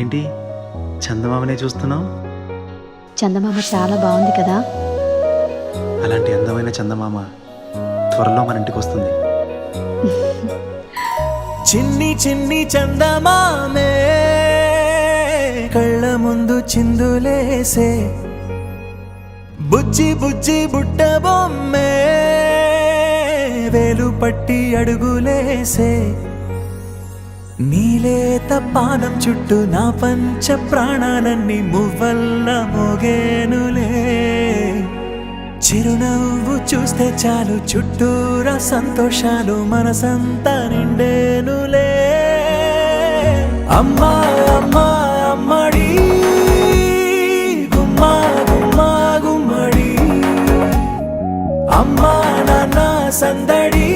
ఏంటి చందమామనే చూస్తున్నావు? చందమామ చాలా బాగుంది కదా. అలాంటి అందమైన చందమామ త్వరలో మన ఇంటికి వస్తుంది. చిన్ని చిన్ని చందమామే కళ్ళ ముందు చిందులేసే, బుజ్జి బుజ్జి బుట్ట బొమ్మే వేలు పట్టి అడుగులేసే, నీలేత పాదం చుట్టూ నా పంచ ప్రాణాలన్నీ మువ్వల్ల మోగేనులే. చిరునవ్వు చూస్తే చాలు చుట్టూరా సంతోషాలు మనసంతా నిండేనులే. అమ్మా అమ్మా అమ్మడి గుమ్మా గుమ్మా గుమ్మడి, అమ్మా నాన్న సందడి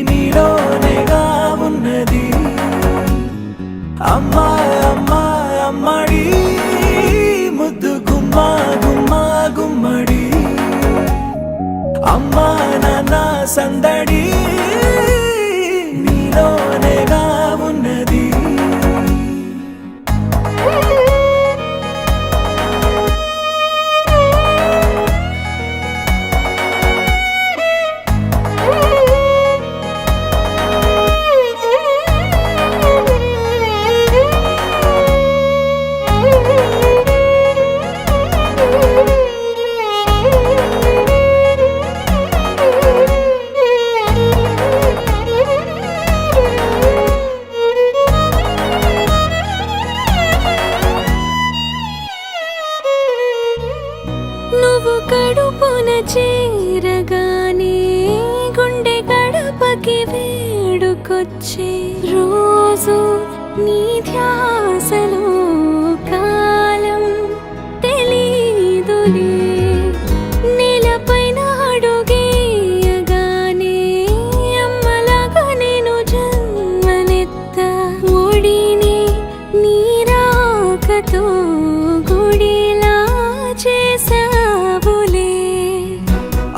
నీలోనేగా ఉన్నది. అమ్మా అమ్మా అమ్మడి ముద్దు గుమ్మా గుమ్మా గుమ్మడి, అమ్మా నాన్న సందడి నీలోనేగా ఉన్నది. నువ్వు కడుపున చేరగానే గుండె గడపకి వేడుకొచ్చే, రోజు నీ ధ్యాసలో కాలం తెలీదులే. నేలపైన అడుగేయగానే అమ్మలాగా నేను జన్మనెత్త, ఒడిని నీ రాకతో గుడిలా చేసావులే.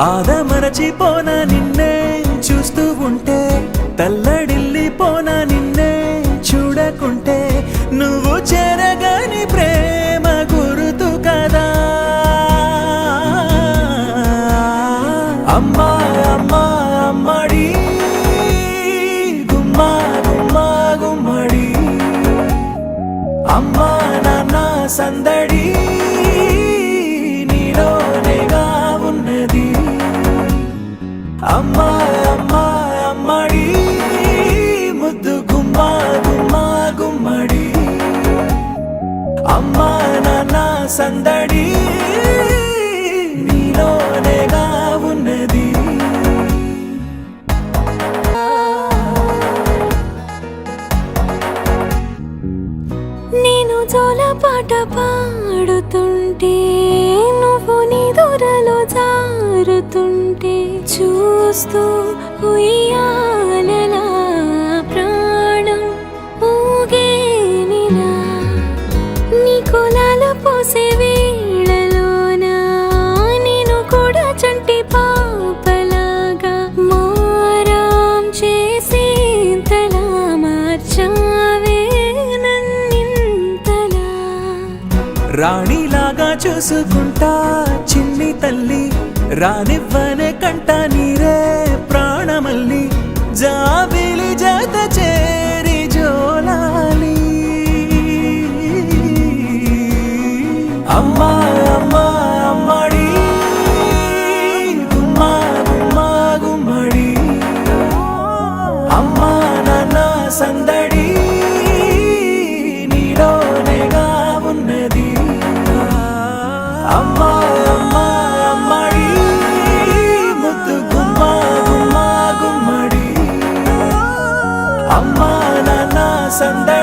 ఆదమరచిపోన నిన్నే చూస్తూ ఉంటే, తల్లడిల్లిపోన నిన్నే చూడకుంటే, నువ్వు చెరగని ప్రేమ గురుతు కదా. అమ్మా అమ్మా అమ్మడి గుమ్మా గుమ్మా గుమ్మడి, అమ్మా నాన్న సందడి నీలోనేగా ఉన్నది. అమ్మా అమ్మా అమ్మడి ముద్దు గుమ్మా గుమ్మా గుమ్మడి, అమ్మా నాన్న సందడి నీలోనేగా ఉన్నది. నేను జోలపాట పాడుతుంటే, నువ్వు నీ దూరలో జారుతుంటే, చూస్తూ ఉయ్యాలలా ప్రాణం ఊగేనిలా. నీ కులాల పోసే వేళలోన నేను కూడా చంటి పాపలాగా మారాం చేసేంతలా మార్చావే నన్నింతలా. రాణిలాగా చూసుకుంటా చిన్ని తల్లి, రానివ్వనే కంట నీరే ప్రాణమల్లి, జాబిలి జత చేరి జోలాలి. అమ్మా అమ్మా అమ్మడి గుమ్మా గుమ్మా గుమ్మడి, అమ్మా నాన్న సందడి నీలోనేగా ఉన్నది. అమ్మా అమ్మా అమ్మడి ముద్దు గుమ్మా గుమ్మా గుమ్మడి, అమ్మా నాన్న సందడి